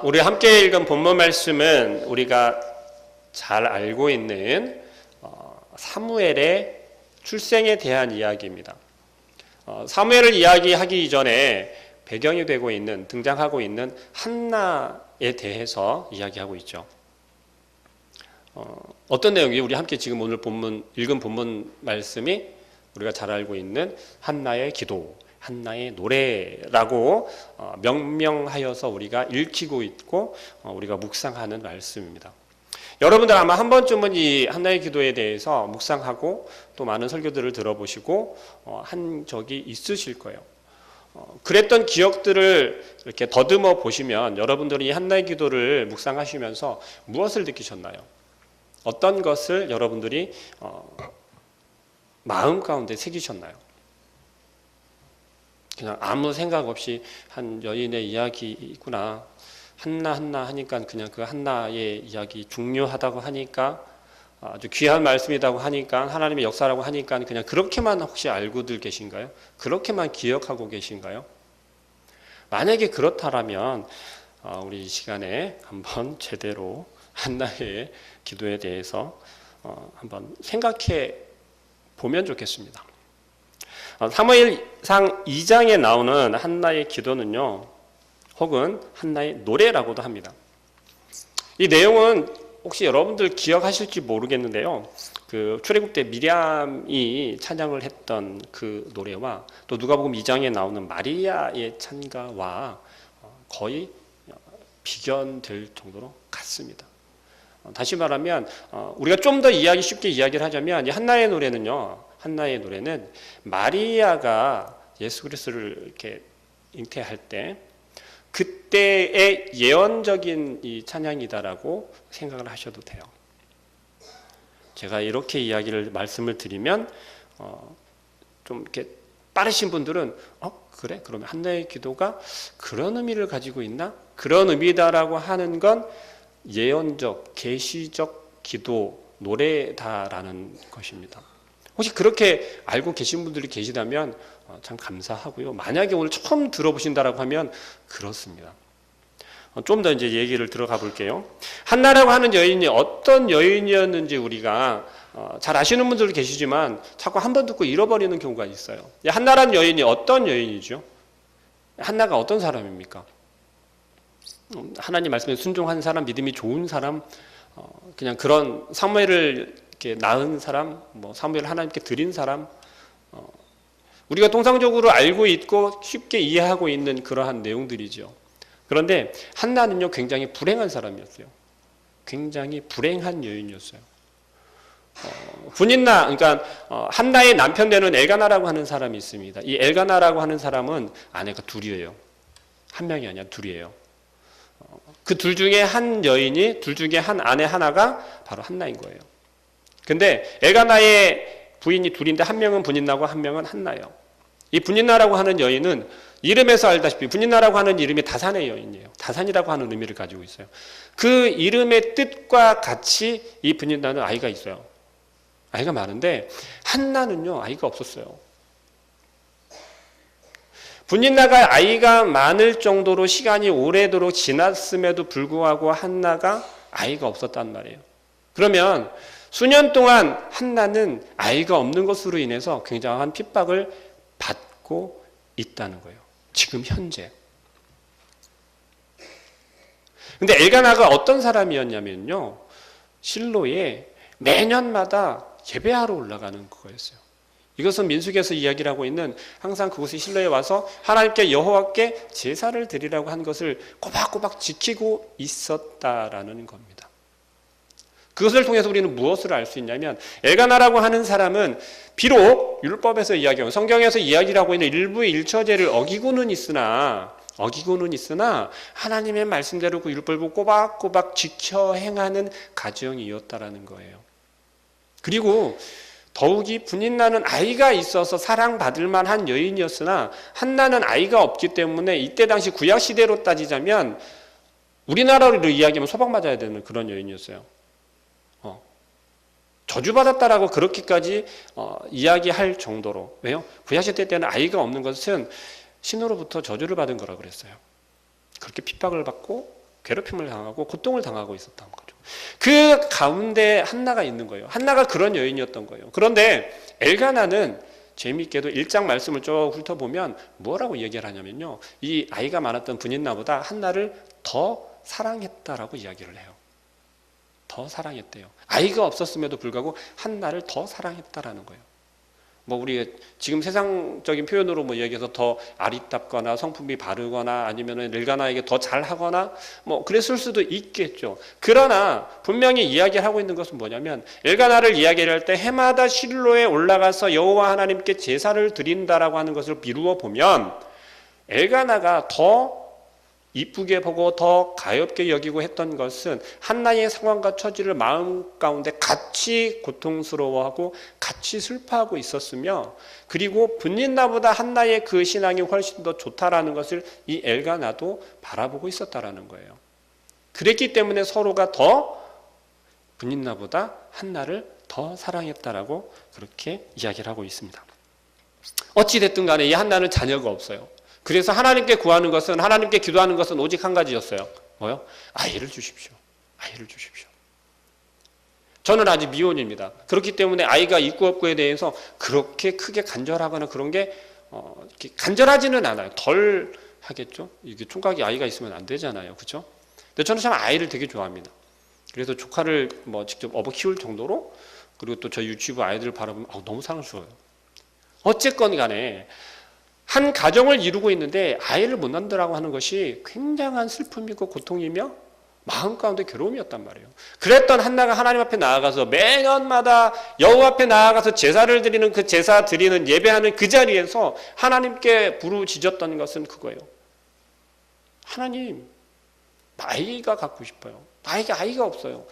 우리 함께 읽은 본문 말씀은 우리가 잘 알고 있는 사무엘의 출생에 대한 이야기입니다. 사무엘을 이야기하기 이전에 배경이 되고 있는, 등장하고 있는 한나에 대해서 이야기하고 있죠. 어떤 내용이 우리 함께 지금 오늘 읽은 본문 말씀이 우리가 잘 알고 있는 한나의 기도, 한나의 노래라고 명명하여서 우리가 읽히고 있고 우리가 묵상하는 말씀입니다. 여러분들 아마 한 번쯤은 이 한나의 기도에 대해서 묵상하고 또 많은 설교들을 들어보시고 한 적이 있으실 거예요. 그랬던 기억들을 이렇게 더듬어 보시면 여러분들이 이 한나의 기도를 묵상하시면서 무엇을 느끼셨나요? 어떤 것을 여러분들이 마음 가운데 새기셨나요? 그냥 아무 생각 없이 한 여인의 이야기구나, 한나 하니까 그냥 그 한나의 이야기 중요하다고 하니까, 아주 귀한 말씀이라고 하니까, 하나님의 역사라고 하니까 그냥 그렇게만 혹시 알고들 계신가요? 그렇게만 기억하고 계신가요? 만약에 그렇다면 우리 이 시간에 한번 제대로 한나의 기도에 대해서 한번 생각해 보면 좋겠습니다. 사무엘상 2장에 나오는 한나의 기도는요, 혹은 한나의 노래라고도 합니다. 이 내용은 혹시 여러분들 기억하실지 모르겠는데요, 그 출애굽 때 미리암이 찬양을 했던 그 노래와 또 누가복음 2장에 나오는 마리아의 찬가와 거의 비견될 정도로 같습니다. 다시 말하면 우리가 좀 더 쉽게 이야기를 하자면 이 한나의 노래는 마리아가 예수 그리스도를 이렇게 잉태할 때 그때의 예언적인 이 찬양이다라고 생각을 하셔도 돼요. 제가 이렇게 말씀을 드리면 좀 이렇게 빠르신 분들은 그래? 그러면 한나의 기도가 그런 의미를 가지고 있나? 그런 의미다라고 하는 건 예언적, 계시적 기도, 노래다라는 것입니다. 혹시 그렇게 알고 계신 분들이 계시다면 참 감사하고요. 만약에 오늘 처음 들어보신다라고 하면 그렇습니다. 좀 더 이제 얘기를 들어가 볼게요. 한나라고 하는 여인이 어떤 여인이었는지 우리가 잘 아시는 분들도 계시지만 자꾸 한 번 듣고 잃어버리는 경우가 있어요. 한나라는 여인이 어떤 여인이죠? 한나가 어떤 사람입니까? 하나님 말씀에 순종한 사람, 믿음이 좋은 사람, 그냥 그런 사무엘을 이렇게 낳은 사람, 사무엘을 하나님께 드린 사람, 우리가 통상적으로 알고 있고 쉽게 이해하고 있는 그러한 내용들이죠. 그런데 한나는요, 굉장히 불행한 사람이었어요. 굉장히 불행한 여인이었어요. 그러니까 한나의 남편 되는 엘가나라고 하는 사람이 있습니다. 이 엘가나라고 하는 사람은 아내가 둘이에요. 한 명이 아니라 둘이에요. 그 둘 중에 한 여인이, 둘 중에 한 아내 하나가 바로 한나인 거예요. 근데 엘가나의 부인이 둘인데 한 명은 분인나고 한 명은 한나예요. 이 분인나라고 하는 여인은 이름에서 알다시피 분인나라고 하는 이름이 다산의 여인이에요. 다산이라고 하는 의미를 가지고 있어요. 그 이름의 뜻과 같이 이 분인나는 아이가 있어요. 아이가 많은데 한나는요, 아이가 없었어요. 분인나가 아이가 많을 정도로 시간이 오래도록 지났음에도 불구하고 한나가 아이가 없었단 말이에요. 그러면 수년 동안 한나는 아이가 없는 것으로 인해서 굉장한 핍박을 받고 있다는 거예요. 지금 현재. 근데 엘가나가 어떤 사람이었냐면요, 실로에 매년마다 예배하러 올라가는 거였어요. 이것은 민수기에서 이야기를 하고 있는, 항상 그곳에 실로에 와서 하나님께 여호와께 제사를 드리라고 한 것을 꼬박꼬박 지키고 있었다라는 겁니다. 그것을 통해서 우리는 무엇을 알 수 있냐면, 엘가나라고 하는 사람은 비록 율법에서 이야기하고 성경에서 이야기를 하고 있는 일부의 일처제를 어기고는 있으나 하나님의 말씀대로 그 율법을 꼬박꼬박 지켜 행하는 가정이었다라는 거예요. 그리고 더욱이 분인나는 아이가 있어서 사랑받을 만한 여인이었으나 한나는 아이가 없기 때문에 이때 당시 구약시대로 따지자면 우리나라로 이야기하면 소방 맞아야 되는 그런 여인이었어요. 저주받았다라고 그렇게까지 이야기할 정도로. 왜요? 구약시대 때는 아이가 없는 것은 신으로부터 저주를 받은 거라고 그랬어요. 그렇게 핍박을 받고 괴롭힘을 당하고 고통을 당하고 있었던 거죠. 그 가운데 한나가 있는 거예요. 한나가 그런 여인이었던 거예요. 그런데 엘가나는 재미있게도 1장 말씀을 쭉 훑어보면 뭐라고 얘기를 하냐면요, 이 아이가 많았던 브닌나보다 한나를 더 사랑했다라고 이야기를 해요. 더 사랑했대요. 아이가 없었음에도 불구하고 한나를 더 사랑했다라는 거예요. 뭐 우리 지금 세상적인 표현으로 뭐 얘기해서 더 아리답거나 성품이 바르거나 아니면은 엘가나에게 더 잘하거나 뭐 그랬을 수도 있겠죠. 그러나 분명히 이야기를 하고 있는 것은 뭐냐면, 엘가나를 이야기를 할 때 해마다 실로에 올라가서 여호와 하나님께 제사를 드린다라고 하는 것을 미루어 보면, 엘가나가 더 이쁘게 보고 더 가엾게 여기고 했던 것은 한나의 상황과 처지를 마음 가운데 같이 고통스러워하고 같이 슬퍼하고 있었으며, 그리고 분린나보다 한나의 그 신앙이 훨씬 더 좋다라는 것을 이 엘가나도 바라보고 있었다라는 거예요. 그랬기 때문에 서로가 더 분린나보다 한나를 더 사랑했다라고 그렇게 이야기를 하고 있습니다. 어찌됐든 간에 이 한나는 자녀가 없어요. 그래서 하나님께 구하는 것은, 하나님께 기도하는 것은 오직 한 가지였어요. 뭐요? 아이를 주십시오. 아이를 주십시오. 저는 아직 미혼입니다. 그렇기 때문에 아이가 있고 없고에 대해서 그렇게 크게 간절하거나 그런 게 이렇게 간절하지는 않아요. 덜 하겠죠. 이게 총각이 아이가 있으면 안 되잖아요, 그렇죠? 근데 저는 참 아이를 되게 좋아합니다. 그래서 조카를 뭐 직접 업어 키울 정도로, 그리고 또 저 유치부 아이들을 바라보면 너무 사랑스러워요. 어쨌건 간에 한 가정을 이루고 있는데 아이를 못 낳는다고 하는 것이 굉장한 슬픔이고 고통이며 마음 가운데 괴로움이었단 말이에요. 그랬던 한나가 하나님 앞에 나아가서 매년마다 여호와 앞에 나아가서 제사를 드리는, 그 제사 드리는 예배하는 그 자리에서 하나님께 부르짖었던 것은 그거예요. 하나님, 아이가 갖고 싶어요. 나에게 아이가 없어요.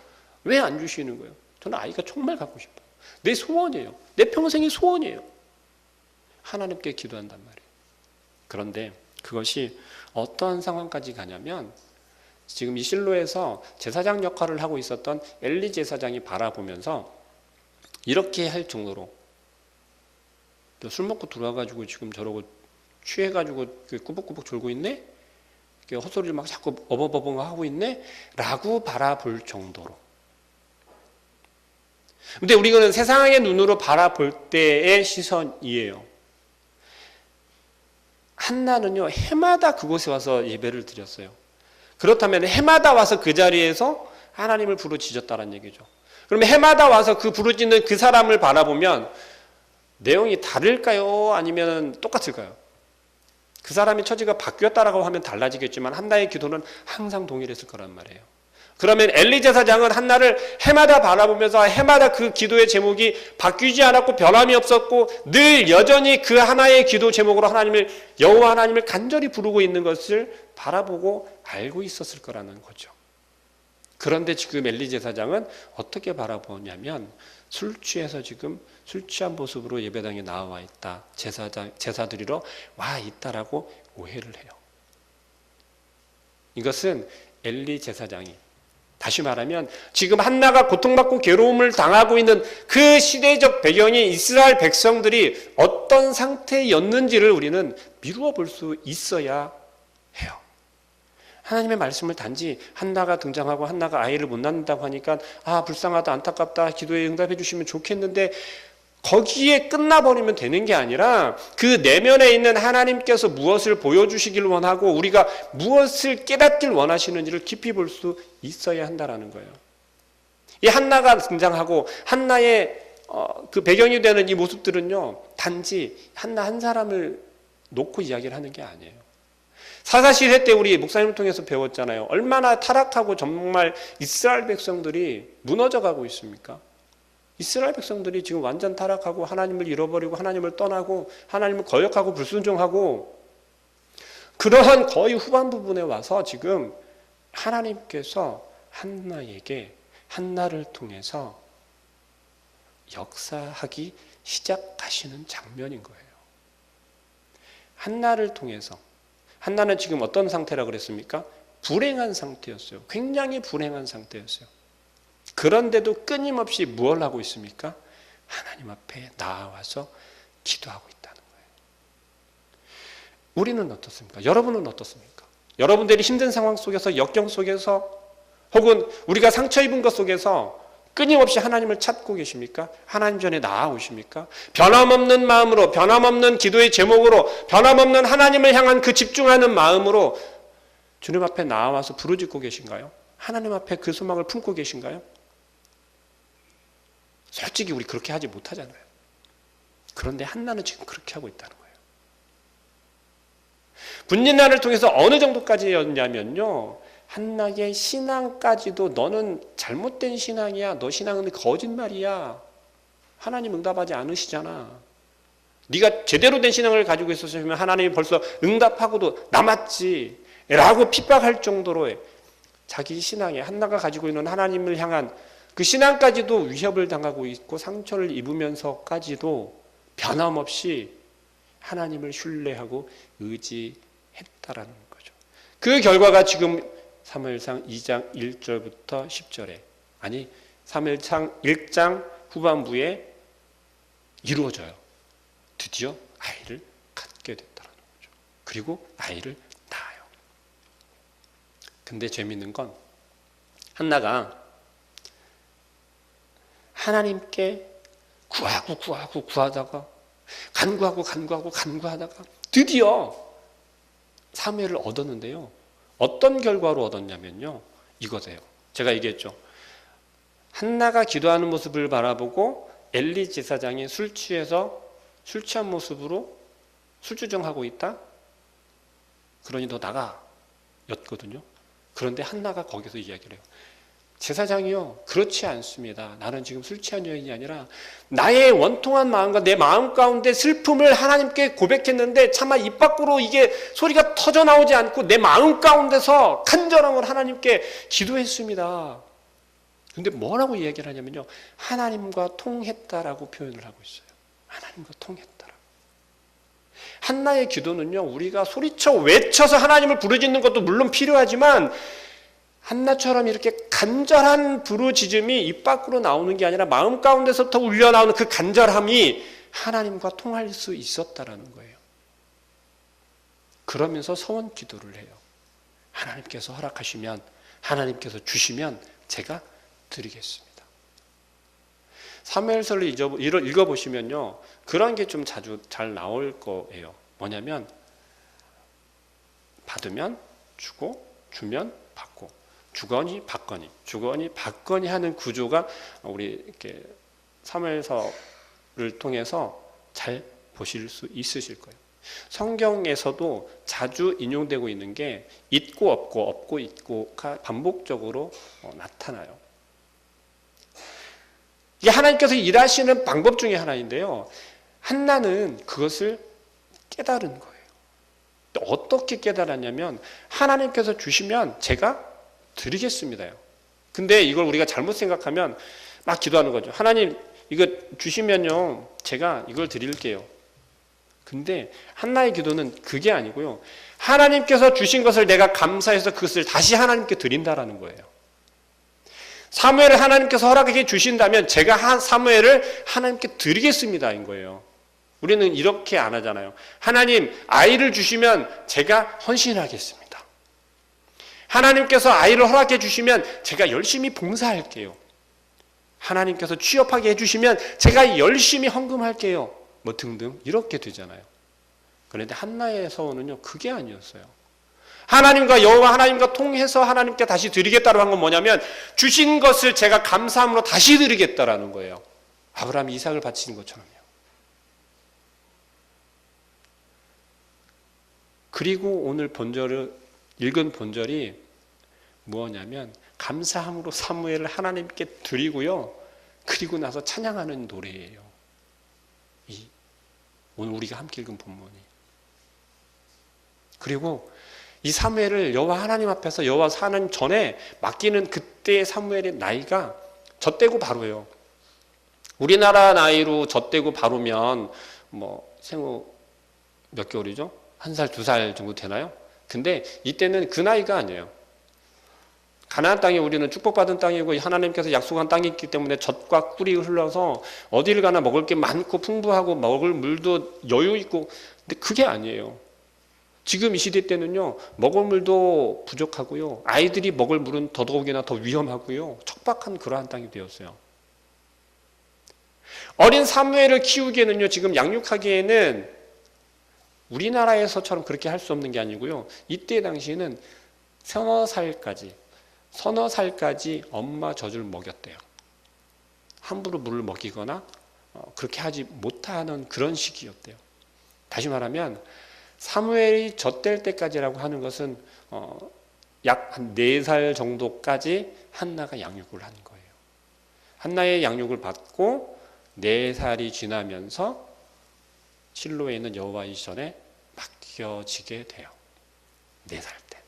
왜 안 주시는 거예요? 저는 아이가 정말 갖고 싶어요. 내 소원이에요. 내 평생의 소원이에요. 하나님께 기도한단 말이에요. 그런데 그것이 어떠한 상황까지 가냐면, 지금 이 실로에서 제사장 역할을 하고 있었던 엘리 제사장이 바라보면서 이렇게 할 정도로, 술 먹고 들어와가지고 지금 저러고 취해가지고 꾸벅꾸벅 졸고 있네? 헛소리를 막 자꾸 어버버벙 하고 있네? 라고 바라볼 정도로. 근데 우리는 세상의 눈으로 바라볼 때의 시선이에요. 한나는요, 해마다 그곳에 와서 예배를 드렸어요. 그렇다면 해마다 와서 그 자리에서 하나님을 부르짖었다는 얘기죠. 그러면 해마다 와서 그 부르짖는 그 사람을 바라보면 내용이 다를까요? 아니면 똑같을까요? 그 사람의 처지가 바뀌었다라고 하면 달라지겠지만 한나의 기도는 항상 동일했을 거란 말이에요. 그러면 엘리 제사장은 한나를 해마다 바라보면서 해마다 그 기도의 제목이 바뀌지 않았고 변함이 없었고 늘 여전히 그 하나의 기도 제목으로 하나님을, 여호와 하나님을 간절히 부르고 있는 것을 바라보고 알고 있었을 거라는 거죠. 그런데 지금 엘리 제사장은 어떻게 바라보냐면, 술 취해서 지금 술 취한 모습으로 예배당에 나와 있다, 제사 드리러 와 있다라고 오해를 해요. 이것은 엘리 제사장이, 다시 말하면 지금 한나가 고통받고 괴로움을 당하고 있는 그 시대적 배경이 이스라엘 백성들이 어떤 상태였는지를 우리는 미루어 볼 수 있어야 해요. 하나님의 말씀을 단지 한나가 등장하고 한나가 아이를 못 낳는다고 하니까 불쌍하다, 안타깝다, 기도에 응답해 주시면 좋겠는데 거기에 끝나버리면 되는 게 아니라, 그 내면에 있는 하나님께서 무엇을 보여주시길 원하고 우리가 무엇을 깨닫길 원하시는지를 깊이 볼 수 있어야 한다라는 거예요. 이 한나가 등장하고 한나의 그 배경이 되는 이 모습들은요, 단지 한나 한 사람을 놓고 이야기를 하는 게 아니에요. 사사시대 때 우리 목사님을 통해서 배웠잖아요. 얼마나 타락하고 정말 이스라엘 백성들이 무너져가고 있습니까? 이스라엘 백성들이 지금 완전 타락하고 하나님을 잃어버리고 하나님을 떠나고 하나님을 거역하고 불순종하고, 그러한 거의 후반 부분에 와서 지금 하나님께서 한나에게, 한나를 통해서 역사하기 시작하시는 장면인 거예요. 한나를 통해서. 한나는 지금 어떤 상태라고 그랬습니까? 불행한 상태였어요. 굉장히 불행한 상태였어요. 그런데도 끊임없이 무엇을 하고 있습니까? 하나님 앞에 나와서 기도하고 있다는 거예요. 우리는 어떻습니까? 여러분은 어떻습니까? 여러분들이 힘든 상황 속에서, 역경 속에서, 혹은 우리가 상처 입은 것 속에서 끊임없이 하나님을 찾고 계십니까? 하나님 전에 나아오십니까? 변함없는 마음으로, 변함없는 기도의 제목으로, 변함없는 하나님을 향한 그 집중하는 마음으로 주님 앞에 나와서 부르짖고 계신가요? 하나님 앞에 그 소망을 품고 계신가요? 솔직히 우리 그렇게 하지 못하잖아요. 그런데 한나는 지금 그렇게 하고 있다는 거예요. 분린날을 통해서 어느 정도까지였냐면요, 한나의 신앙까지도 너는 잘못된 신앙이야. 너 신앙은 거짓말이야. 하나님 응답하지 않으시잖아. 네가 제대로 된 신앙을 가지고 있었으면 하나님이 벌써 응답하고도 남았지 라고 핍박할 정도로 자기 신앙에, 한나가 가지고 있는 하나님을 향한 그 신앙까지도 위협을 당하고 있고 상처를 입으면서까지도 변함없이 하나님을 신뢰하고 의지했다라는 거죠. 그 결과가 지금 사무엘상 2장 1절부터 10절에, 아니 사무엘상 1장 후반부에 이루어져요. 드디어 아이를 갖게 됐다는 거죠. 그리고 아이를 낳아요. 근데 재미있는 건 한나가 하나님께 구하다가 간구하다가 드디어 사무엘을 얻었는데요. 어떤 결과로 얻었냐면요, 이거세요. 제가 얘기했죠. 한나가 기도하는 모습을 바라보고 엘리 제사장이 술 취한 모습으로 술주정하고 있다? 그러니 너 나가 였거든요. 그런데 한나가 거기서 이야기를 해요. 제사장이요, 그렇지 않습니다. 나는 지금 술 취한 여인이 아니라 나의 원통한 마음과 내 마음 가운데 슬픔을 하나님께 고백했는데 차마 입 밖으로 이게 소리가 터져 나오지 않고 내 마음 가운데서 간절함을 하나님께 기도했습니다. 근데 뭐라고 이야기를 하냐면요, 하나님과 통했다라고 표현을 하고 있어요. 하나님과 통했다라고. 한나의 기도는요, 우리가 소리쳐 외쳐서 하나님을 부르짖는 것도 물론 필요하지만 한나처럼 이렇게 간절한 부르짖음이 입 밖으로 나오는 게 아니라 마음 가운데서부터 울려나오는 그 간절함이 하나님과 통할 수 있었다라는 거예요. 그러면서 서원 기도를 해요. 하나님께서 허락하시면, 하나님께서 주시면 제가 드리겠습니다. 사무엘서를 읽어보시면요, 그런 게 좀 자주 잘 나올 거예요. 뭐냐면 받으면 주고, 주면 받고, 주거니 받거니, 주거니 받거니 하는 구조가 우리 이렇게 사무엘서를 통해서 잘 보실 수 있으실 거예요. 성경에서도 자주 인용되고 있는 게 있고 없고, 없고 있고가 반복적으로 나타나요. 이게 하나님께서 일하시는 방법 중에 하나인데요, 한나는 그것을 깨달은 거예요. 어떻게 깨달았냐면 하나님께서 주시면 제가 드리겠습니다요. 근데 이걸 우리가 잘못 생각하면 막 기도하는 거죠. 하나님 이거 주시면요 제가 이걸 드릴게요. 근데 한나의 기도는 그게 아니고요, 하나님께서 주신 것을 내가 감사해서 그것을 다시 하나님께 드린다라는 거예요. 사무엘을 하나님께서 허락해 주신다면 제가 사무엘을 하나님께 드리겠습니다인 거예요. 우리는 이렇게 안 하잖아요. 하나님 아이를 주시면 제가 헌신하겠습니다. 하나님께서 아이를 허락해 주시면 제가 열심히 봉사할게요. 하나님께서 취업하게 해주시면 제가 열심히 헌금할게요. 뭐 등등 이렇게 되잖아요. 그런데 한나의 서원은요, 그게 아니었어요. 하나님과 여호와 하나님과 통해서 하나님께 다시 드리겠다고 한 건 뭐냐면 주신 것을 제가 감사함으로 다시 드리겠다라는 거예요. 아브라함이 이삭을 바치는 것처럼요. 그리고 오늘 읽은 본절이 뭐냐면 감사함으로 사무엘을 하나님께 드리고요, 그리고 나서 찬양하는 노래예요. 오늘 우리가 함께 읽은 본문이. 그리고 이 사무엘을 여호와 하나님 앞에서 여호와 하나님 전에 맡기는 그때의 사무엘의 나이가 젖대고 바로예요. 우리나라 나이로 젖대고 바로면 뭐 생후 몇 개월이죠? 1살, 2살 정도 되나요? 근데 이때는 그 나이가 아니에요. 가나안 땅에 우리는 축복받은 땅이고 하나님께서 약속한 땅이 있기 때문에 젖과 꿀이 흘러서 어디를 가나 먹을 게 많고 풍부하고 먹을 물도 여유 있고, 근데 그게 아니에요. 지금 이 시대 때는요, 먹을 물도 부족하고요, 아이들이 먹을 물은 더더욱이나 더 위험하고요, 척박한 그러한 땅이 되었어요. 어린 사무엘을 키우기에는요, 지금 양육하기에는 우리나라에서처럼 그렇게 할 수 없는 게 아니고요, 이때 당시에는 서너 살까지 엄마 젖을 먹였대요. 함부로 물을 먹이거나 그렇게 하지 못하는 그런 시기였대요. 다시 말하면 사무엘이 젖될 때까지라고 하는 것은 약 한 4살 정도까지 한나가 양육을 한 거예요. 한나의 양육을 받고 4살이 지나면서 실로에 있는 여호와의 전에 맡겨지게 돼요. 4살 때.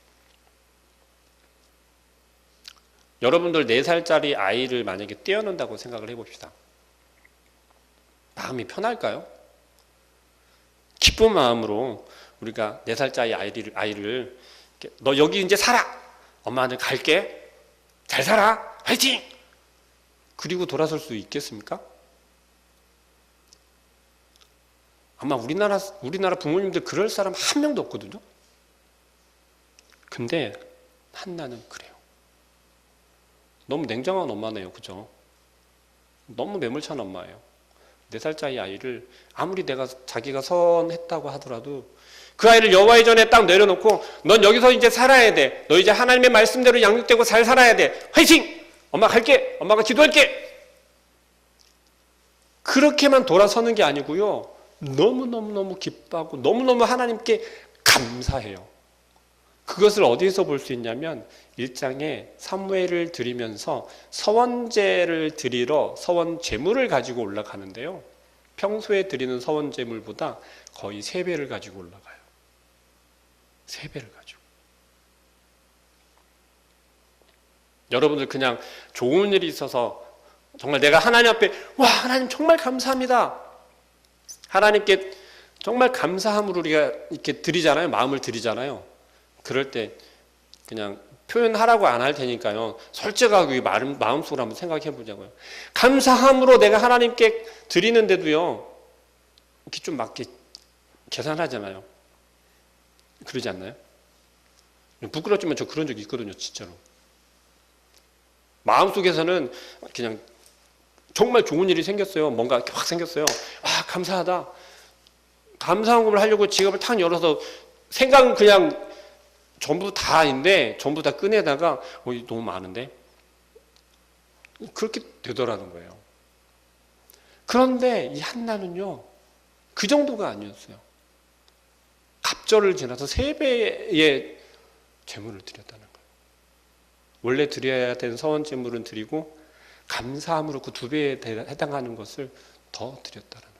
여러분들 4살짜리 아이를 만약에 떼어놓는다고 생각을 해봅시다. 마음이 편할까요? 기쁜 마음으로 우리가 4살짜리 아이를 너 여기 이제 살아! 엄마는 갈게! 잘 살아! 화이팅! 그리고 돌아설 수 있겠습니까? 아마 우리나라 부모님들 그럴 사람 한 명도 없거든요. 근데 한나는 그래요. 너무 냉정한 엄마네요. 그죠? 너무 매몰찬 엄마예요. 4살짜리 아이를 아무리 자기가 선했다고 하더라도 그 아이를 여호와의 전에 딱 내려놓고 넌 여기서 이제 살아야 돼. 너 이제 하나님의 말씀대로 양육되고 잘 살아야 돼. 화이팅! 엄마 갈게! 엄마가 기도할게! 그렇게만 돌아서는 게 아니고요. 너무너무 기뻐하고 너무너무 하나님께 감사해요. 그것을 어디서 볼 수 있냐면 1장에 사무엘을 드리면서 서원제를 드리러 서원 제물을 가지고 올라가는데요. 평소에 드리는 서원 제물보다 거의 3배를 가지고 올라가요. 3배를 가지고. 여러분들 그냥 좋은 일이 있어서 정말 내가 하나님 앞에 와 하나님 정말 감사합니다. 하나님께 정말 감사함으로 우리가 이렇게 드리잖아요. 마음을 드리잖아요. 그럴 때 그냥 표현하라고 안 할 테니까요. 솔직하게 마음속으로 한번 생각해 보자고요. 감사함으로 내가 하나님께 드리는데도요. 이렇게 좀 맞게 계산하잖아요. 그러지 않나요? 부끄럽지만 저 그런 적이 있거든요. 진짜로. 마음속에서는 그냥 정말 좋은 일이 생겼어요. 뭔가 이렇게 확 생겼어요. 아 감사하다. 감사함을 하려고 지갑을 탁 열어서 생각은 그냥 전부 다인데 전부 다 꺼내다가 너무 많은데 그렇게 되더라는 거예요. 그런데 이 한나는요 그 정도가 아니었어요. 갑절을 지나서 3배의 제물을 드렸다는 거예요. 원래 드려야 되는 서원 제물은 드리고 감사함으로 그 2배에 해당하는 것을 더 드렸다는 거예요.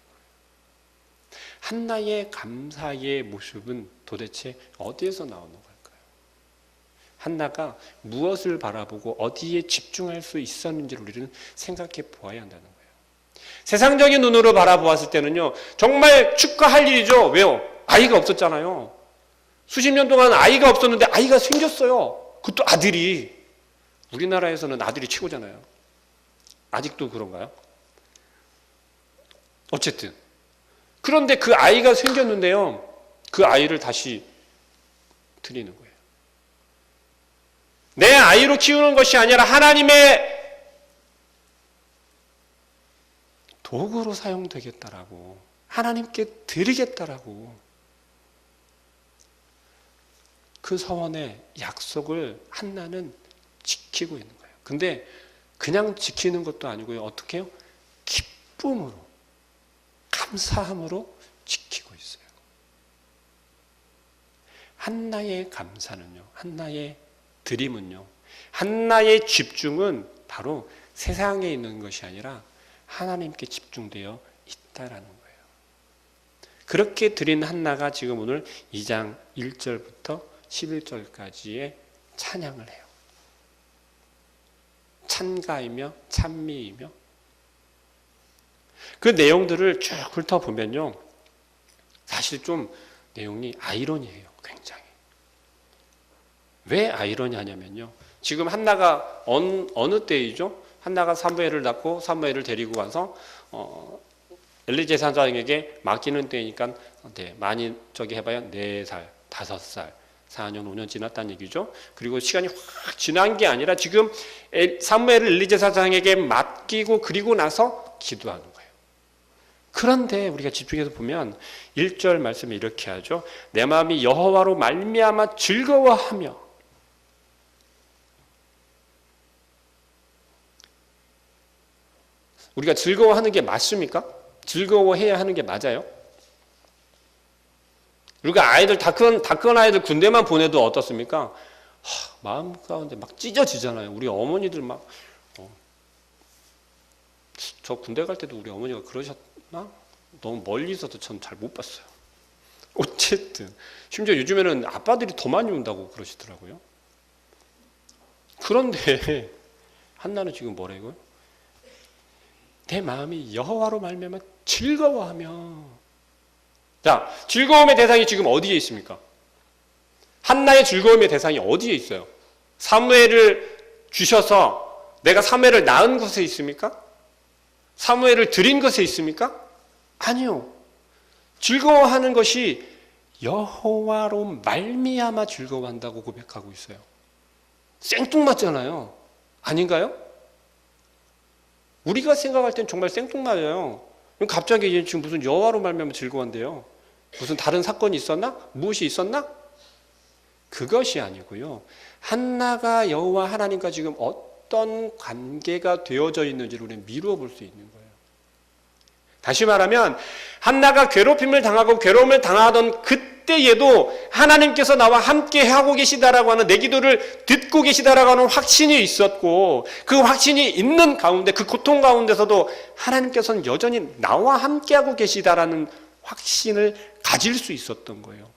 한나의 감사의 모습은 도대체 어디에서 나오는 걸까요? 한나가 무엇을 바라보고 어디에 집중할 수 있었는지를 우리는 생각해 보아야 한다는 거예요. 세상적인 눈으로 바라보았을 때는요, 정말 축하할 일이죠. 왜요? 아이가 없었잖아요. 수십 년 동안 아이가 없었는데 아이가 생겼어요. 그것도 아들이. 우리나라에서는 아들이 최고잖아요. 아직도 그런가요? 어쨌든. 그런데 그 아이가 생겼는데요, 그 아이를 다시 드리는 거예요. 내 아이로 키우는 것이 아니라 하나님의 도구로 사용되겠다라고, 하나님께 드리겠다라고 그 서원의 약속을 한나는 지키고 있는 거예요. 근데 그냥 지키는 것도 아니고요. 어떻게 해요? 기쁨으로, 감사함으로 지키고 있어요. 한나의 감사는요, 한나의 드림은요, 한나의 집중은 바로 세상에 있는 것이 아니라 하나님께 집중되어 있다라는 거예요. 그렇게 드린 한나가 지금 오늘 2장 1절부터 11절까지의 찬양을 해요. 찬가이며 찬미이며 그 내용들을 쭉 훑어보면요, 사실 좀 내용이 아이러니해요. 굉장히. 왜 아이러니하냐면요, 지금 한나가 어느 때이죠? 한나가 사무엘을 낳고 사무엘을 데리고 와서 엘리 제사장에게 맡기는 때니까 많이 해봐야 4살, 5살, 4년, 5년 지났다는 얘기죠. 그리고 시간이 확 지난 게 아니라 지금 사무엘을 엘리 제사장에게 맡기고 그리고 나서 기도하는 거예요. 그런데 우리가 집중해서 보면 1절 말씀이 이렇게 하죠. 내 마음이 여호와로 말미암아 즐거워하며. 우리가 즐거워하는 게 맞습니까? 즐거워해야 하는 게 맞아요? 우리가 아이들 다 큰 아이들 군대만 보내도 어떻습니까? 마음 가운데 막 찢어지잖아요. 우리 어머니들 막 저 군대 갈 때도 우리 어머니가 그러셨나? 너무 멀리 있어서 전 잘 못 봤어요. 어쨌든 심지어 요즘에는 아빠들이 더 많이 온다고 그러시더라고요. 그런데 한나는 지금 뭐래고요? 내 마음이 여호와로 말미암아 즐거워하며. 자, 즐거움의 대상이 지금 어디에 있습니까? 한나의 즐거움의 대상이 어디에 있어요? 사무엘을 주셔서 내가 사무엘을 낳은 곳에 있습니까? 사무엘을 드린 것에 있습니까? 아니요. 즐거워하는 것이 여호와로 말미암아 즐거워한다고 고백하고 있어요. 생뚱맞잖아요. 아닌가요? 우리가 생각할 땐 정말 생뚱맞아요. 갑자기 지금 무슨 여호와로 말미암아 즐거워한대요. 무슨 다른 사건이 있었나? 무엇이 있었나? 그것이 아니고요. 한나가 여호와 하나님과 지금 어떤 관계가 되어져 있는지를 우리는 미루어 볼 수 있는 거예요. 다시 말하면 한나가 괴롭힘을 당하고 괴로움을 당하던 그때에도 하나님께서 나와 함께 하고 계시다라고 하는 내 기도를 듣고 계시다라고 하는 확신이 있었고, 그 확신이 있는 가운데, 그 고통 가운데서도 하나님께서는 여전히 나와 함께 하고 계시다라는 확신을 가질 수 있었던 거예요.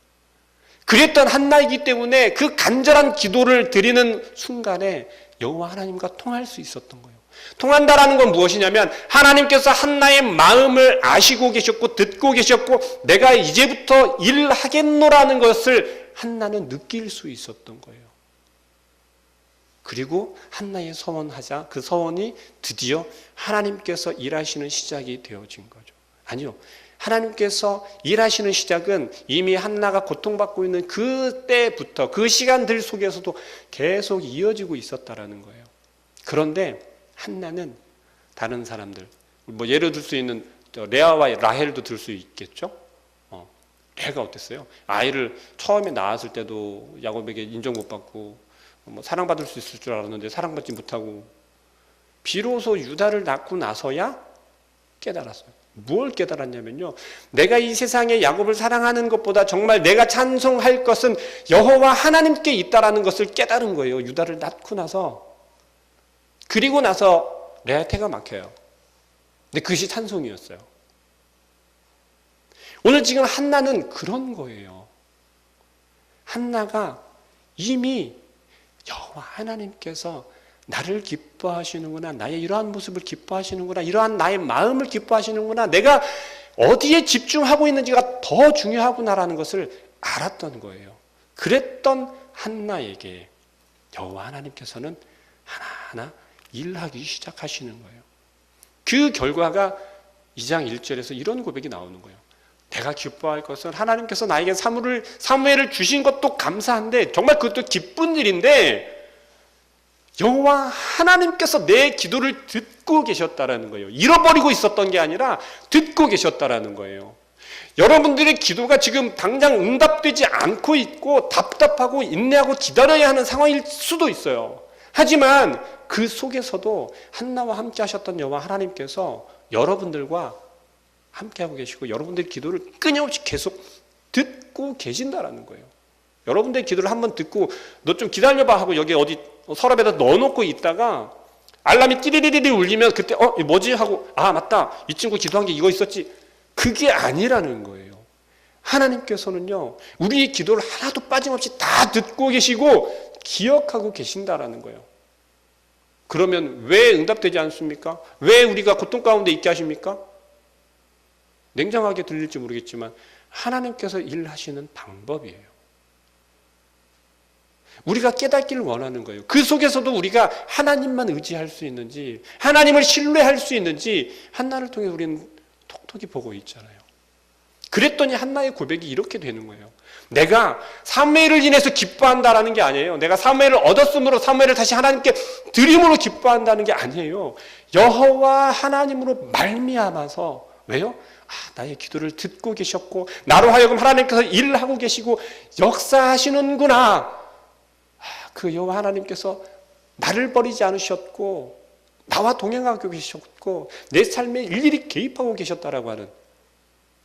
그랬던 한나이기 때문에 그 간절한 기도를 드리는 순간에 여호와 하나님과 통할 수 있었던 거예요. 통한다라는 건 무엇이냐면 하나님께서 한나의 마음을 아시고 계셨고 듣고 계셨고 내가 이제부터 일하겠노라는 것을 한나는 느낄 수 있었던 거예요. 그리고 한나의 서원하자 그 서원이 드디어 하나님께서 일하시는 시작이 되어진 거죠. 아니요. 하나님께서 일하시는 시작은 이미 한나가 고통받고 있는 그때부터 그 시간들 속에서도 계속 이어지고 있었다라는 거예요. 그런데 한나는 다른 사람들, 뭐 예를 들 수 있는 레아와 라헬도 들 수 있겠죠. 레아가 어땠어요? 아이를 처음에 낳았을 때도 야곱에게 인정 못 받고 뭐 사랑받을 수 있을 줄 알았는데 사랑받지 못하고 비로소 유다를 낳고 나서야 깨달았어요. 뭘 깨달았냐면요, 내가 이 세상에 야곱을 사랑하는 것보다 정말 내가 찬송할 것은 여호와 하나님께 있다라는 것을 깨달은 거예요. 유다를 낳고 나서. 그리고 나서 레아 태가 막혀요. 근데 그것이 찬송이었어요. 오늘 지금 한나는 그런 거예요. 한나가 이미 여호와 하나님께서 나를 기뻐하시는구나, 나의 이러한 모습을 기뻐하시는구나, 이러한 나의 마음을 기뻐하시는구나, 내가 어디에 집중하고 있는지가 더 중요하구나라는 것을 알았던 거예요. 그랬던 한나에게 여호와 하나님께서는 하나하나 일하기 시작하시는 거예요. 그 결과가 2장 1절에서 이런 고백이 나오는 거예요. 내가 기뻐할 것은 하나님께서 나에게 사무엘을 주신 것도 감사한데 정말 그것도 기쁜 일인데 여호와 하나님께서 내 기도를 듣고 계셨다라는 거예요. 잃어버리고 있었던 게 아니라 듣고 계셨다라는 거예요. 여러분들의 기도가 지금 당장 응답되지 않고 있고 답답하고 인내하고 기다려야 하는 상황일 수도 있어요. 하지만 그 속에서도 한나와 함께 하셨던 여호와 하나님께서 여러분들과 함께하고 계시고 여러분들의 기도를 끊임없이 계속 듣고 계신다라는 거예요. 여러분들의 기도를 한번 듣고 너 좀 기다려봐 하고 여기 어디 서랍에다 넣어놓고 있다가 알람이 띠리리리 울리면 그때 뭐지 하고 맞다, 이 친구 기도한 게 이거 있었지, 그게 아니라는 거예요. 하나님께서는요 우리의 기도를 하나도 빠짐없이 다 듣고 계시고 기억하고 계신다라는 거예요. 그러면 왜 응답되지 않습니까? 왜 우리가 고통 가운데 있게 하십니까? 냉정하게 들릴지 모르겠지만 하나님께서 일하시는 방법이에요. 우리가 깨닫기를 원하는 거예요. 그 속에서도 우리가 하나님만 의지할 수 있는지, 하나님을 신뢰할 수 있는지 한나를 통해 우리는 톡톡히 보고 있잖아요. 그랬더니 한나의 고백이 이렇게 되는 거예요. 내가 사무엘을 인해서 기뻐한다라는 게 아니에요. 내가 사무엘을 얻었으므로 사무엘을 다시 하나님께 드림으로 기뻐한다는 게 아니에요. 여호와 하나님으로 말미암아서. 왜요? 나의 기도를 듣고 계셨고 나로 하여금 하나님께서 일을 하고 계시고 역사하시는구나. 그 여호와 하나님께서 나를 버리지 않으셨고 나와 동행하고 계셨고 내 삶에 일일이 개입하고 계셨다라고 하는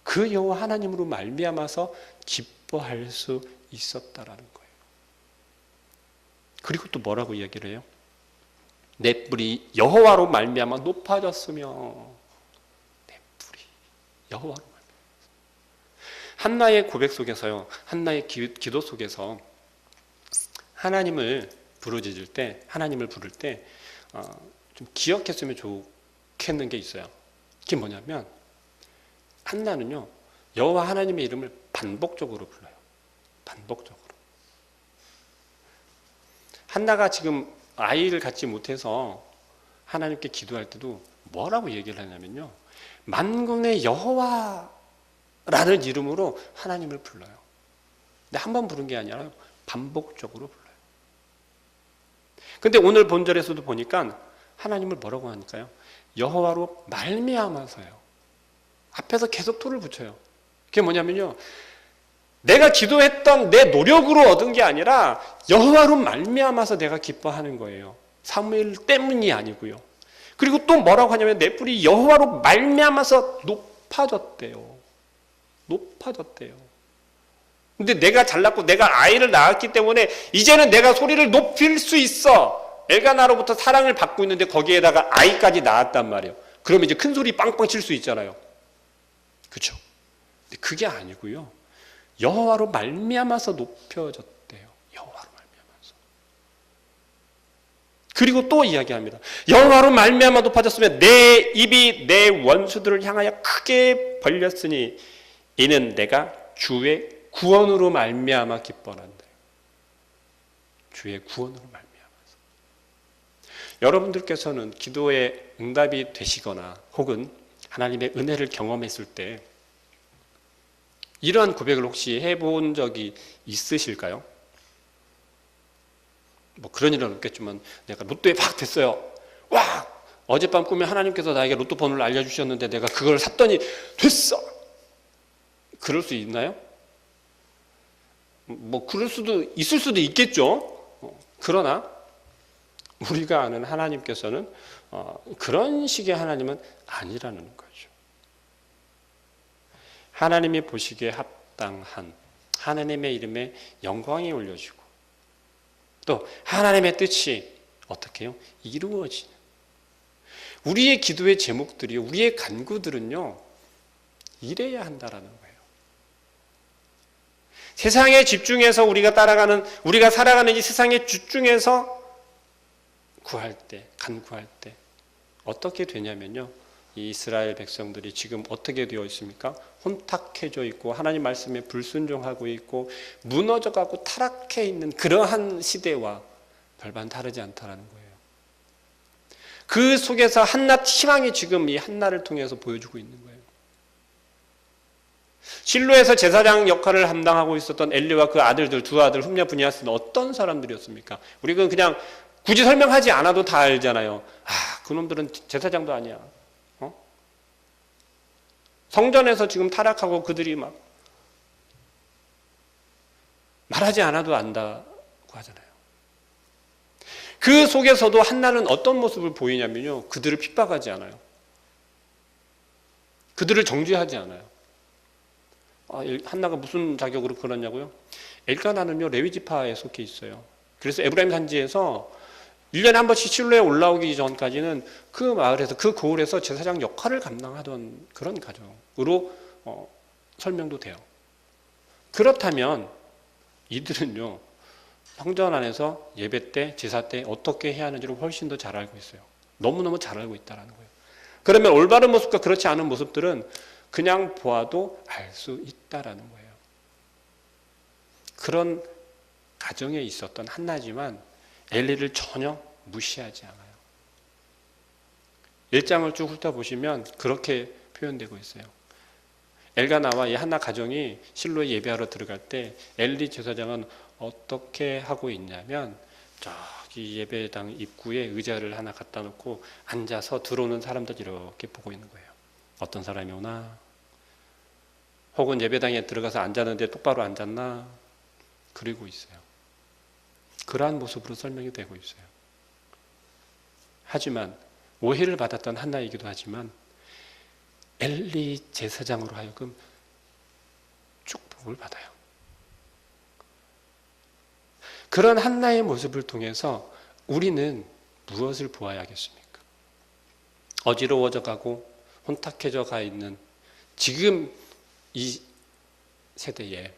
그 여호와 하나님으로 말미암아서 기뻐할 수 있었다라는 거예요. 그리고 또 뭐라고 이야기를 해요? 내 뿔이 여호와로 말미암아 높아졌으며. 내 뿔이 여호와로 말미암아. 한나의 고백 속에서요, 한나의 기도 속에서 하나님을 부르짖을 때, 하나님을 부를 때 좀 기억했으면 좋겠는 게 있어요. 그게 뭐냐면 한나는요, 여호와 하나님의 이름을 반복적으로 불러요. 반복적으로. 한나가 지금 아이를 갖지 못해서 하나님께 기도할 때도 뭐라고 얘기를 하냐면요, 만군의 여호와라는 이름으로 하나님을 불러요. 근데 한 번 부른 게 아니라 반복적으로 불러요. 근데 오늘 본절에서도 보니까 하나님을 뭐라고 하니까요, 여호와로 말미암아서요. 앞에서 계속 토를 붙여요. 그게 뭐냐면요, 내가 기도했던 내 노력으로 얻은 게 아니라 여호와로 말미암아서 내가 기뻐하는 거예요. 사무엘 때문이 아니고요. 그리고 또 뭐라고 하냐면 내 뿔이 여호와로 말미암아서 높아졌대요. 높아졌대요. 근데 내가 잘났고 내가 아이를 낳았기 때문에 이제는 내가 소리를 높일 수 있어. 엘가나로부터 사랑을 받고 있는데 거기에다가 아이까지 낳았단 말이에요. 그러면 이제 큰 소리 빵빵 칠 수 있잖아요. 그렇죠? 근데 그게 아니고요, 여호와로 말미암아서 높여졌대요. 여호와로 말미암아서. 그리고 또 이야기합니다. 여호와로 말미암아 높아졌으면 내 입이 내 원수들을 향하여 크게 벌렸으니 이는 내가 주의 구원으로 말미암아 기뻐한다. 주의 구원으로 말미암아서. 여러분들께서는 기도에 응답이 되시거나 혹은 하나님의 은혜를 경험했을 때 이러한 고백을 혹시 해본 적이 있으실까요? 뭐 그런 일은 없겠지만 내가 로또에 팍 됐어요. 와! 어젯밤 꿈에 하나님께서 나에게 로또 번호를 알려주셨는데 내가 그걸 샀더니 됐어! 그럴 수 있나요? 뭐 그럴 수도 있을 수도 있겠죠. 그러나 우리가 아는 하나님께서는 그런 식의 하나님은 아니라는 거죠. 하나님이 보시기에 합당한 하나님의 이름에 영광이 올려지고 또 하나님의 뜻이 어떻게 해요? 이루어지는 우리의 기도의 제목들이, 우리의 간구들은요, 이래야 한다라는 거예요. 세상에 집중해서 우리가 살아가는 이 세상에 집중해서 구할 때, 간구할 때 어떻게 되냐면요, 이 이스라엘 백성들이 지금 어떻게 되어 있습니까? 혼탁해져 있고 하나님 말씀에 불순종하고 있고 무너져가고 타락해 있는 그러한 시대와 별반 다르지 않다라는 거예요. 그 속에서 한낱 희망이 지금 이 한나를 통해서 보여주고 있는 거예요. 실로에서 제사장 역할을 감당하고 있었던 엘리와 그 아들들, 두 아들 홈냐 브니아스는 어떤 사람들이었습니까? 우리는 그냥 굳이 설명하지 않아도 다 알잖아요. 그놈들은 제사장도 아니야. 성전에서 지금 타락하고 그들이 막 말하지 않아도 안다고 하잖아요. 그 속에서도 한나는 어떤 모습을 보이냐면요, 그들을 핍박하지 않아요. 그들을 정죄하지 않아요. 한나가 무슨 자격으로 그러냐고요? 엘가나는요, 레위 지파에 속해 있어요. 그래서 에브라임 산지에서 1년에 한 번씩 실로에 올라오기 전까지는 그 마을에서, 그 고을에서 제사장 역할을 감당하던 그런 가정으로 설명도 돼요. 그렇다면 이들은요, 성전 안에서 예배 때, 제사 때 어떻게 해야 하는지를 훨씬 더 잘 알고 있어요. 너무너무 잘 알고 있다는 거예요. 그러면 올바른 모습과 그렇지 않은 모습들은 그냥 보아도 알 수 있다라는 거예요. 그런 가정에 있었던 한나지만 엘리를 전혀 무시하지 않아요. 1장을 쭉 훑어보시면 그렇게 표현되고 있어요. 엘가나와 이 한나 가정이 실로에 예배하러 들어갈 때 엘리 제사장은 어떻게 하고 있냐면 저기 예배당 입구에 의자를 하나 갖다 놓고 앉아서 들어오는 사람들 이렇게 보고 있는 거예요. 어떤 사람이 오나? 혹은 예배당에 들어가서 앉았는데 똑바로 앉았나? 그리고 있어요. 그러한 모습으로 설명이 되고 있어요. 하지만 오해를 받았던 한나이기도 하지만 엘리 제사장으로 하여금 축복을 받아요. 그런 한나의 모습을 통해서 우리는 무엇을 보아야겠습니까? 어지러워져 가고 혼탁해져 가 있는 지금 이 세대에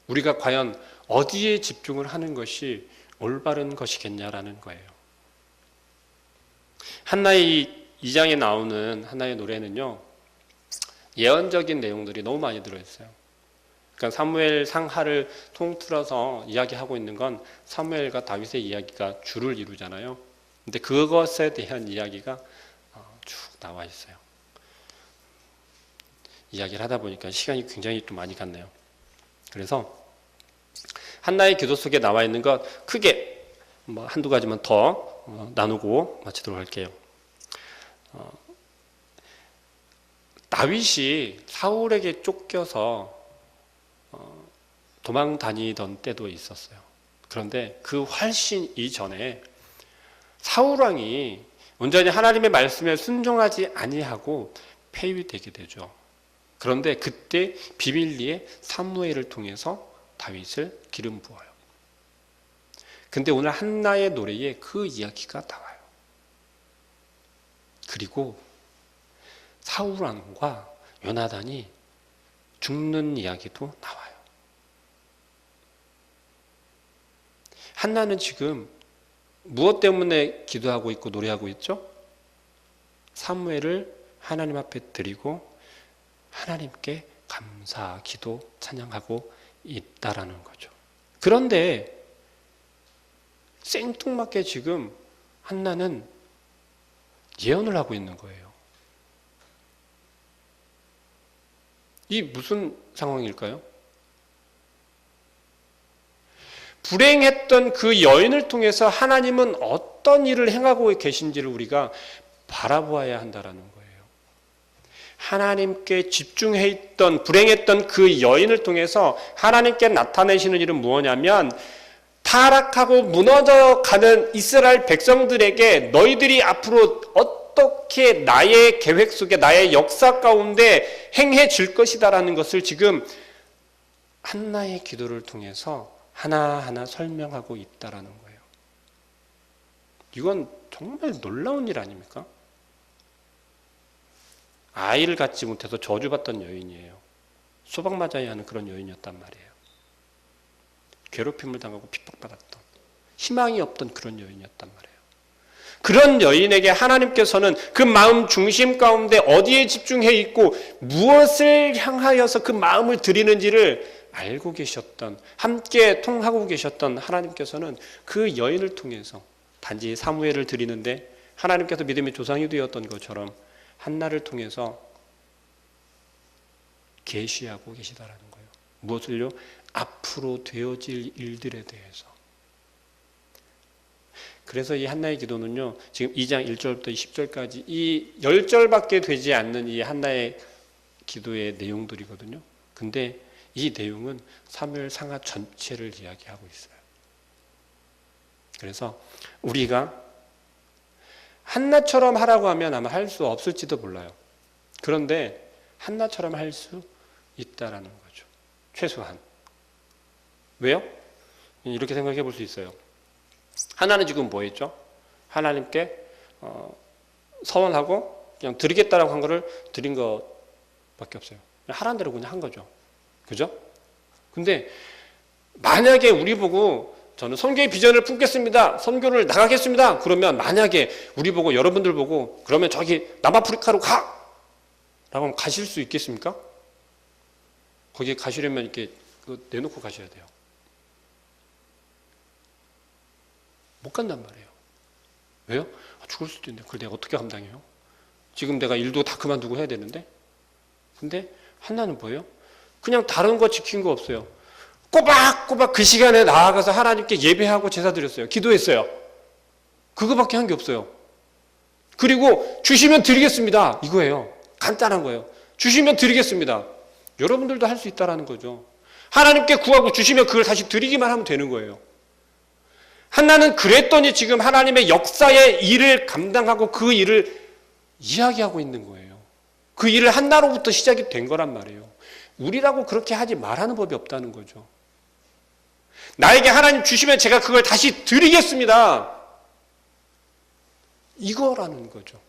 우리가 과연 어디에 집중을 하는 것이 올바른 것이겠냐라는 거예요. 한나의 2장에 나오는 한나의 노래는요, 예언적인 내용들이 너무 많이 들어있어요. 그러니까 사무엘 상하를 통틀어서 이야기하고 있는 건 사무엘과 다윗의 이야기가 주를 이루잖아요. 근데 그것에 대한 이야기가 쭉 나와 있어요. 이야기를 하다 보니까 시간이 굉장히 좀 많이 갔네요. 그래서 한나의 기도 속에 나와 있는 것 크게 한두 가지만 더 나누고 마치도록 할게요. 다윗이 사울에게 쫓겨서 도망 다니던 때도 있었어요. 그런데 그 훨씬 이전에 사울왕이 온전히 하나님의 말씀에 순종하지 아니하고 폐위되게 되죠. 그런데 그때 비밀리에 사무엘을 통해서 다윗을 기름 부어요. 근데 오늘 한나의 노래에 그 이야기가 나와요. 그리고 사울왕과 요나단이 죽는 이야기도 나와요. 한나는 지금 무엇 때문에 기도하고 있고 노래하고 있죠? 사무엘을 하나님 앞에 드리고 하나님께 감사, 기도, 찬양하고 있다라는 거죠. 그런데 생뚱맞게 지금 한나는 예언을 하고 있는 거예요. 이 무슨 상황일까요? 불행했던 그 여인을 통해서 하나님은 어떤 일을 행하고 계신지를 우리가 바라보아야 한다라는 거예요. 하나님께 집중해 있던 불행했던 그 여인을 통해서 하나님께 나타내시는 일은 무엇이냐면 타락하고 무너져가는 이스라엘 백성들에게 너희들이 앞으로 어떻게 나의 계획 속에 나의 역사 가운데 행해질 것이다라는 것을 지금 한나의 기도를 통해서 하나하나 설명하고 있다라는 거예요. 이건 정말 놀라운 일 아닙니까? 아이를 갖지 못해서 저주받던 여인이에요. 수박 맞아야 하는 그런 여인이었단 말이에요. 괴롭힘을 당하고 핍박받았던, 희망이 없던 그런 여인이었단 말이에요. 그런 여인에게 하나님께서는 그 마음 중심 가운데 어디에 집중해 있고 무엇을 향하여서 그 마음을 드리는지를 알고 계셨던, 함께 통하고 계셨던 하나님께서는 그 여인을 통해서 단지 사무엘을 드리는데 하나님께서 믿음의 조상이 되었던 것처럼 한나를 통해서 계시하고 계시다라는 거예요. 무엇을요? 앞으로 되어질 일들에 대해서. 그래서 이 한나의 기도는요, 지금 2장 1절부터 10절까지 이 10절밖에 되지 않는 이 한나의 기도의 내용들이거든요. 근데 이 내용은 사무엘 상하 전체를 이야기하고 있어요. 그래서 우리가 한나처럼 하라고 하면 아마 할 수 없을지도 몰라요. 그런데 한나처럼 할 수 있다라는 거죠. 최소한. 왜요? 이렇게 생각해 볼 수 있어요. 하나는 지금 뭐 했죠? 하나님께 서원하고 그냥 드리겠다라고 한 거를 드린 것밖에 없어요. 하라는 대로 그냥 한 거죠. 그죠? 근데 만약에 우리 보고 저는 선교의 비전을 품겠습니다. 선교를 나가겠습니다. 그러면 만약에 우리 보고 여러분들 보고 그러면 저기 남아프리카로 가! 라고 하면 가실 수 있겠습니까? 거기에 가시려면 이렇게 내놓고 가셔야 돼요. 못 간단 말이에요. 왜요? 죽을 수도 있는데 그걸 내가 어떻게 감당해요? 지금 내가 일도 다 그만두고 해야 되는데 근데 한나는 뭐예요? 그냥 다른 거 지킨 거 없어요. 꼬박꼬박 그 시간에 나아가서 하나님께 예배하고 제사 드렸어요. 기도했어요. 그거밖에 한 게 없어요. 그리고 주시면 드리겠습니다. 이거예요. 간단한 거예요. 주시면 드리겠습니다. 여러분들도 할 수 있다라는 거죠. 하나님께 구하고 주시면 그걸 다시 드리기만 하면 되는 거예요. 한나는 그랬더니 지금 하나님의 역사의 일을 감당하고 그 일을 이야기하고 있는 거예요. 그 일을 한나로부터 시작이 된 거란 말이에요. 우리라고 그렇게 하지 말라는 법이 없다는 거죠. 나에게 하나님 주시면 제가 그걸 다시 드리겠습니다. 이거라는 거죠.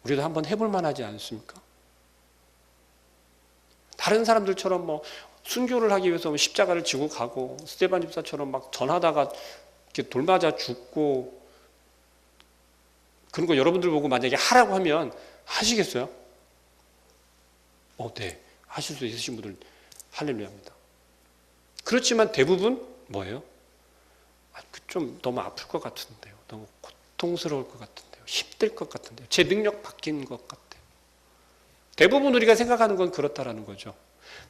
우리도 한번 해볼 만하지 않습니까? 다른 사람들처럼 뭐 순교를 하기 위해서 십자가를 지고 가고 스데반 집사처럼 막 전하다가 이렇게 돌 맞아 죽고 그런 거 여러분들 보고 만약에 하라고 하면 하시겠어요? 네. 하실 수 있으신 분들 할렐루야입니다. 그렇지만 대부분 뭐예요? 좀 너무 아플 것 같은데요. 너무 고통스러울 것 같은데요. 힘들 것 같은데요. 제 능력 바뀐 것 같아요. 대부분 우리가 생각하는 건 그렇다라는 거죠.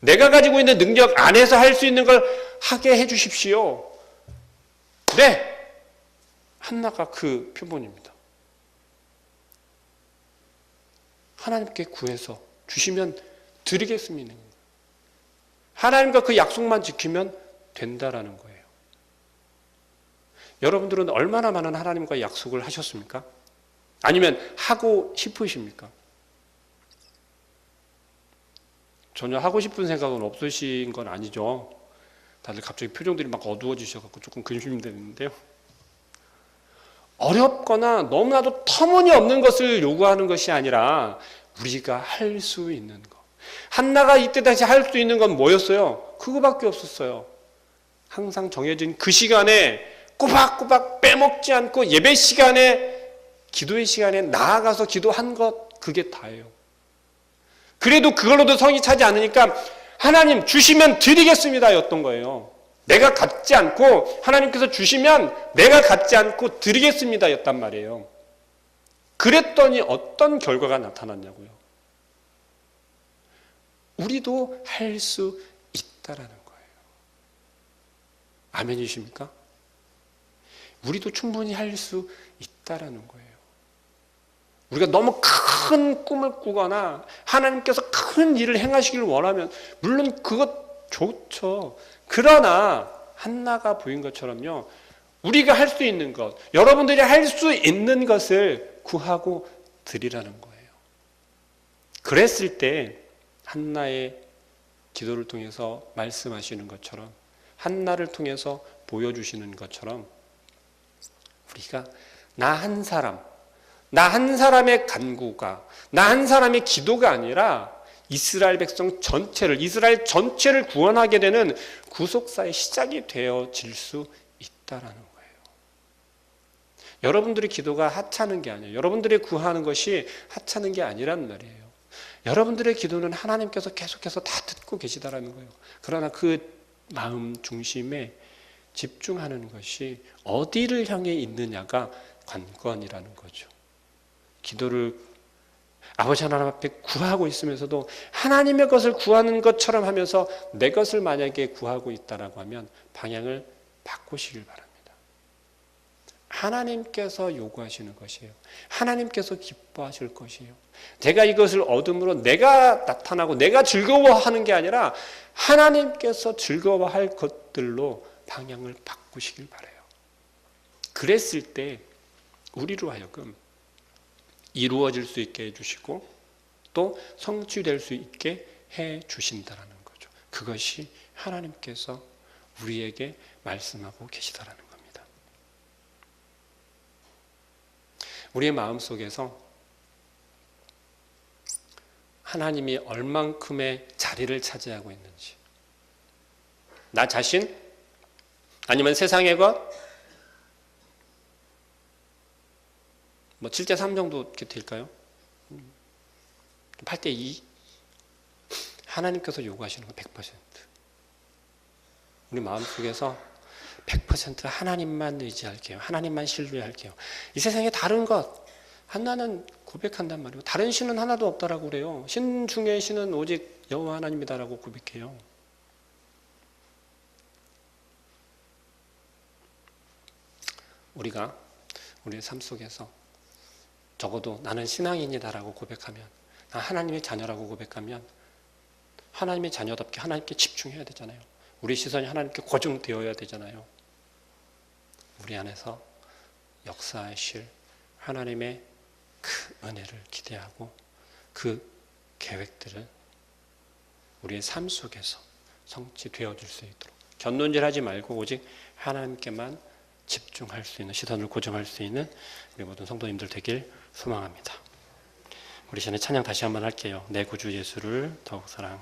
내가 가지고 있는 능력 안에서 할 수 있는 걸 하게 해 주십시오. 네. 한나가 그 표본입니다. 하나님께 구해서 주시면 드리겠습니다. 하나님과 그 약속만 지키면 된다라는 거예요. 여러분들은 얼마나 많은 하나님과 약속을 하셨습니까? 아니면 하고 싶으십니까? 전혀 하고 싶은 생각은 없으신 건 아니죠. 다들 갑자기 표정들이 막 어두워지셔서 조금 근심되는데요. 어렵거나 너무나도 터무니없는 것을 요구하는 것이 아니라 우리가 할 수 있는 것. 한나가 이때 다시 할 수 있는 건 뭐였어요? 그거밖에 없었어요. 항상 정해진 그 시간에 꼬박꼬박 빼먹지 않고 예배 시간에 기도의 시간에 나아가서 기도한 것, 그게 다예요. 그래도 그걸로도 성이 차지 않으니까 하나님 주시면 드리겠습니다 였던 거예요. 내가 갖지 않고 하나님께서 주시면 내가 갖지 않고 드리겠습니다 였단 말이에요. 그랬더니 어떤 결과가 나타났냐고요. 우리도 할 수 있다라는 거예요. 아멘이십니까? 우리도 충분히 할 수 있다라는 거예요. 우리가 너무 큰 꿈을 꾸거나 하나님께서 큰 일을 행하시길 원하면 물론 그것 좋죠. 그러나 한나가 보인 것처럼요. 우리가 할 수 있는 것, 여러분들이 할 수 있는 것을 구하고 드리라는 거예요. 그랬을 때 한나의 기도를 통해서 말씀하시는 것처럼 한나를 통해서 보여주시는 것처럼 우리가 나 한 사람, 나 한 사람의 간구가, 나 한 사람의 기도가 아니라 이스라엘 백성 전체를, 이스라엘 전체를 구원하게 되는 구속사의 시작이 되어질 수 있다라는 거예요. 여러분들의 기도가 하찮은 게 아니에요. 여러분들의 구하는 것이 하찮은 게 아니란 말이에요. 여러분들의 기도는 하나님께서 계속해서 다 듣고 계시다라는 거예요. 그러나 그 마음 중심에 집중하는 것이 어디를 향해 있느냐가 관건이라는 거죠. 기도를 아버지 하나님 앞에 구하고 있으면서도 하나님의 것을 구하는 것처럼 하면서 내 것을 만약에 구하고 있다라고 하면 방향을 바꾸시길 바랍니다. 하나님께서 요구하시는 것이에요. 하나님께서 기뻐하실 것이에요. 내가 이것을 얻음으로 내가 나타나고 내가 즐거워하는 게 아니라 하나님께서 즐거워할 것들로 방향을 바꾸시길 바라요. 그랬을 때 우리로 하여금 이루어질 수 있게 해주시고 또 성취될 수 있게 해주신다는 거죠. 그것이 하나님께서 우리에게 말씀하고 계시다라는 겁니다. 우리의 마음속에서 하나님이 얼만큼의 자리를 차지하고 있는지, 나 자신? 아니면 세상의 것? 뭐 7대3 정도 이렇게 될까요? 8대2? 하나님께서 요구하시는 건 100%. 우리 마음속에서 100% 하나님만 의지할게요. 하나님만 신뢰할게요. 이 세상의 다른 것, 한나는 고백한단 말이에요. 다른 신은 하나도 없다라고 그래요. 신 중에 신은 오직 여호와 하나님이다라고 고백해요. 우리가 우리의 삶 속에서 적어도 나는 신앙인이다라고 고백하면, 나 하나님의 자녀라고 고백하면 하나님의 자녀답게 하나님께 집중해야 되잖아요. 우리 시선이 하나님께 고정되어야 되잖아요. 우리 안에서 역사하실 하나님의 그 은혜를 기대하고 그 계획들을 우리의 삶 속에서 성취되어질 수 있도록 곁눈질하지 말고 오직 하나님께만 집중할 수 있는, 시선을 고정할 수 있는 우리 모든 성도님들 되길 소망합니다. 우리 시간에 찬양 다시 한번 할게요. 내 구주 예수를 더욱 사랑.